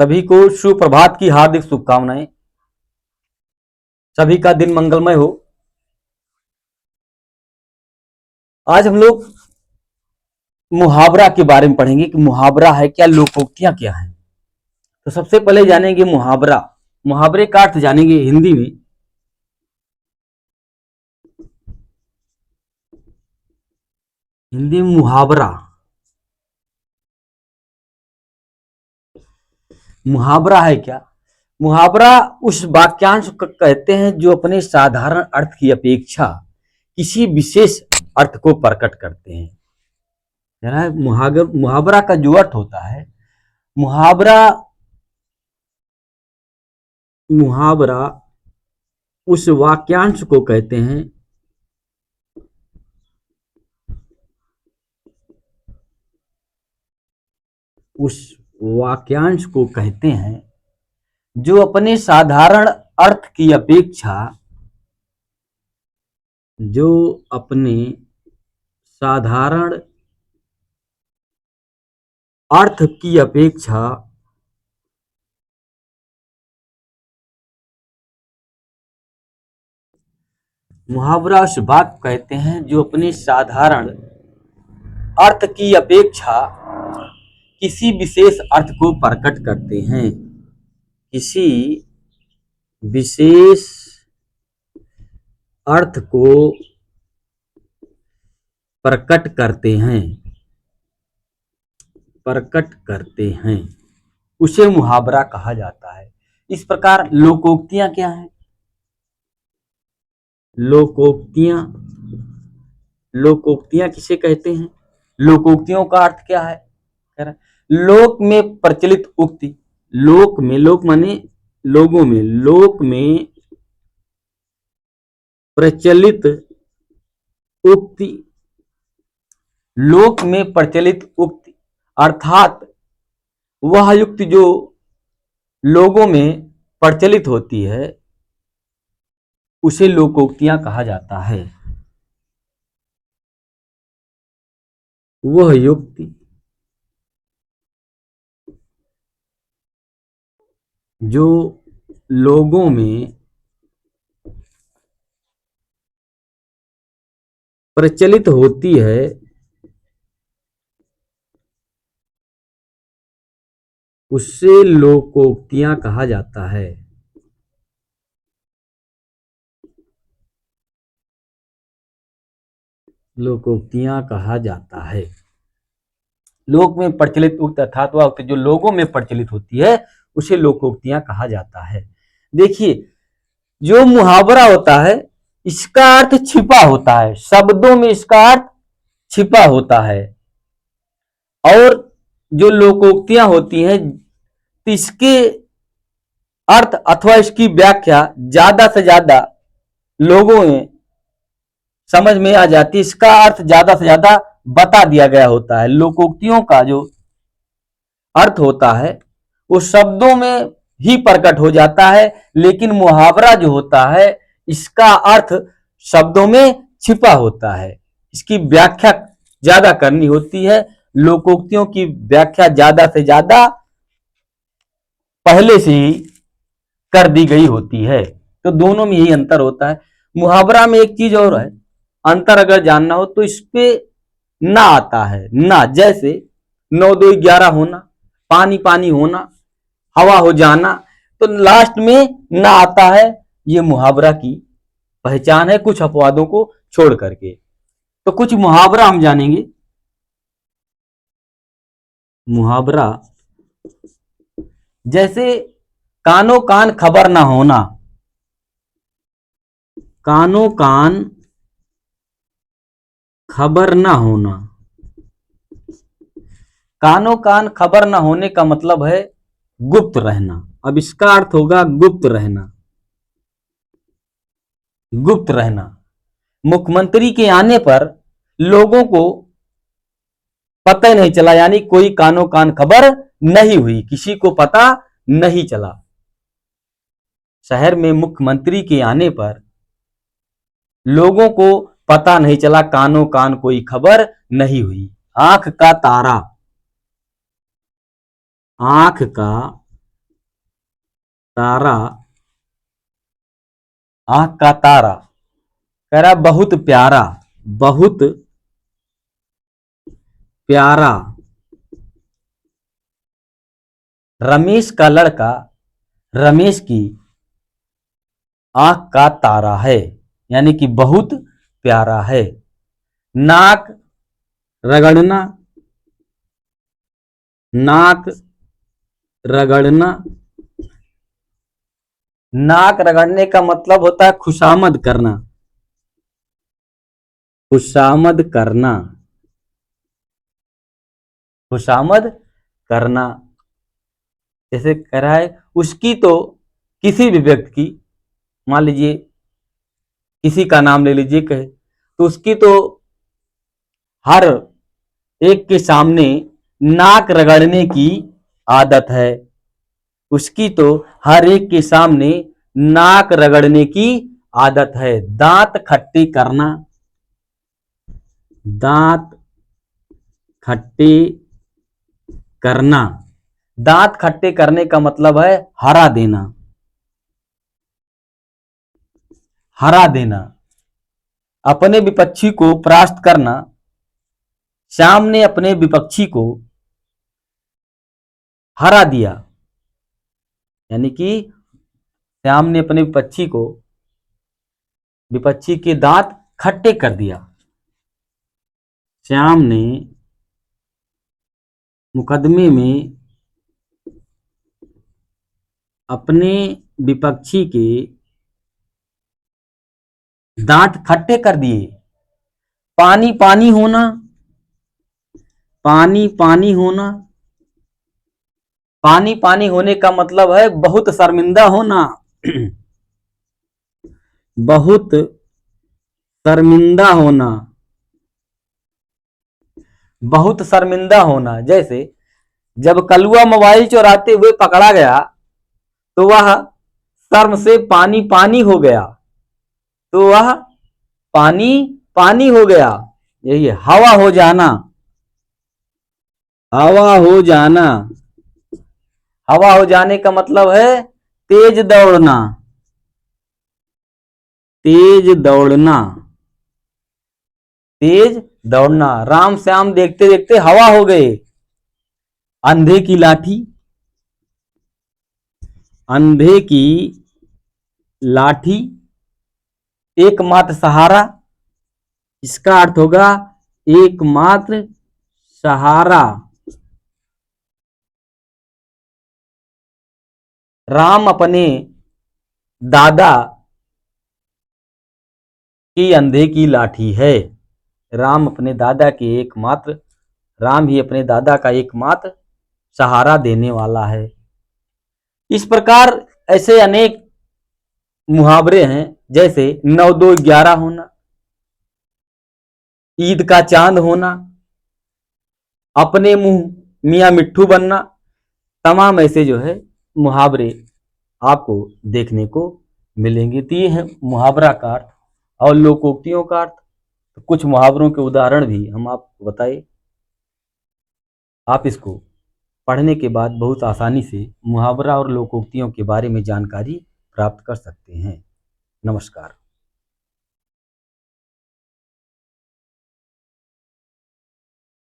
सभी को सुप्रभात की हार्दिक शुभकामनाएं। सभी का दिन मंगलमय हो। आज हम लोग मुहावरा के बारे में पढ़ेंगे कि मुहावरा है क्या, लोकोक्तियां क्या हैं। तो सबसे पहले जानेंगे मुहावरा। मुहावरे का अर्थ जानेंगे हिंदी में। हिंदी में मुहावरा, मुहावरा है क्या? मुहावरा उस वाक्यांश को कहते हैं जो अपने साधारण अर्थ की अपेक्षा किसी विशेष अर्थ को प्रकट करते हैं। मुहावरा का जो अर्थ होता है, मुहावरा उस वाक्यांश को कहते हैं जो अपने साधारण अर्थ की अपेक्षा मुहावरा उस वाक्य कहते हैं जो अपने साधारण अर्थ की अपेक्षा किसी विशेष अर्थ को प्रकट करते हैं। किसी विशेष अर्थ को प्रकट करते हैं, उसे मुहावरा कहा जाता है। इस प्रकार लोकोक्तियां क्या हैं? लोकोक्तियां किसे कहते हैं? लोकोक्तियों का अर्थ क्या है? लोक में प्रचलित उक्ति। लोक माने लोगों में, लोक में प्रचलित उक्ति। लोक में प्रचलित उक्ति अर्थात वह युक्ति जो लोगों में प्रचलित होती है उसे लोकोक्तियां कहा जाता है। वह युक्ति जो लोगों में प्रचलित होती है उससे लोकोक्तियां कहा जाता है। लोकोक्तियां कहा जाता है। लोक में प्रचलित उक्ति अर्थात वह उक्ति जो लोगों में प्रचलित होती है उसे लोकोक्तियां कहा जाता है। देखिए, जो मुहावरा होता है इसका अर्थ छिपा होता है, शब्दों में इसका अर्थ छिपा होता है। और जो लोकोक्तियां होती हैं इसके अर्थ अथवा इसकी व्याख्या ज्यादा से ज्यादा लोगों में समझ में आ जाती है। इसका अर्थ ज्यादा से ज्यादा बता दिया गया होता है। लोकोक्तियों का जो अर्थ होता है वो शब्दों में ही प्रकट हो जाता है, लेकिन मुहावरा जो होता है इसका अर्थ शब्दों में छिपा होता है। इसकी व्याख्या ज्यादा करनी होती है। लोकोक्तियों की व्याख्या ज्यादा से ज्यादा पहले से ही कर दी गई होती है। तो दोनों में यही अंतर होता है। मुहावरा में एक चीज और है, अंतर अगर जानना हो तो इस पे ना आता है। ना जैसे 9 2 11 होना, पानी पानी होना, हवा हो जाना, तो लास्ट में ना आता है। ये मुहावरा की पहचान है, कुछ अपवादों को छोड़ करके। तो कुछ मुहावरा हम जानेंगे। मुहावरा जैसे कानो कान खबर ना होना। कानो कान खबर ना होना। कानो कान खबर ना होने का मतलब है गुप्त रहना। अब इसका अर्थ होगा गुप्त रहना। गुप्त रहना। मुख्यमंत्री के आने पर लोगों को पता ही नहीं चला, यानी कोई कानो कान खबर नहीं हुई, किसी को पता नहीं चला। शहर में मुख्यमंत्री के आने पर लोगों को पता नहीं चला, कानो कान कोई खबर नहीं हुई। आंख का तारा। आंख का तारा, आंख का तारा, कह रहा बहुत प्यारा, बहुत प्यारा रमेश का लड़का, रमेश की आंख का तारा है, यानी कि बहुत प्यारा है। नाक रगड़ना, नाक रगड़ना, नाक रगड़ने का मतलब होता है खुशामद करना, खुशामद करना, खुशामद करना। जैसे कह रहा है उसकी तो, किसी भी व्यक्ति की, मान लीजिए किसी का नाम ले लीजिए, कहे तो उसकी तो हर एक के सामने नाक रगड़ने की आदत है, उसकी तो हर एक के सामने नाक रगड़ने की आदत है। दांत खट्टी करना, दांत खट्टे करना, दांत खट्टे करने का मतलब है हरा देना, हरा देना। अपने विपक्षी को परास्त करना, श्याम ने अपने विपक्षी को हरा दिया, यानी कि श्याम ने अपने विपक्षी के दांत खट्टे कर दिया। श्याम ने मुकदमे में अपने विपक्षी के दांत खट्टे कर दिए। पानी पानी होना, पानी पानी होना, पानी पानी होने का मतलब है बहुत शर्मिंदा होना, बहुत शर्मिंदा होना, बहुत शर्मिंदा होना। जैसे जब कलुआ मोबाइल चुराते हुए पकड़ा गया तो वह शर्म से पानी पानी हो गया, तो वह पानी पानी हो गया। यही है हवा हो जाना, हवा हो जाना। हवा हो जाने का मतलब है तेज दौड़ना, तेज दौड़ना, तेज दौड़ना। राम श्याम देखते देखते हवा हो गए। अंधे की लाठी, अंधे की लाठी एकमात्र सहारा, इसका अर्थ होगा एकमात्र सहारा। राम अपने दादा की अंधे की लाठी है, राम अपने दादा के एकमात्र, राम ही अपने दादा का एकमात्र सहारा देने वाला है। इस प्रकार ऐसे अनेक मुहावरे हैं, जैसे 9-2-11 होना, ईद का चांद होना, अपने मुंह मियां मिट्ठू बनना। तमाम ऐसे जो है मुहावरे आपको देखने को मिलेंगे। तो ये है मुहावरा का अर्थ और लोकोक्तियों का अर्थ। तो कुछ मुहावरों के उदाहरण भी हम आपको बताए। आप इसको पढ़ने के बाद बहुत आसानी से मुहावरा और लोकोक्तियों के बारे में जानकारी प्राप्त कर सकते हैं। नमस्कार।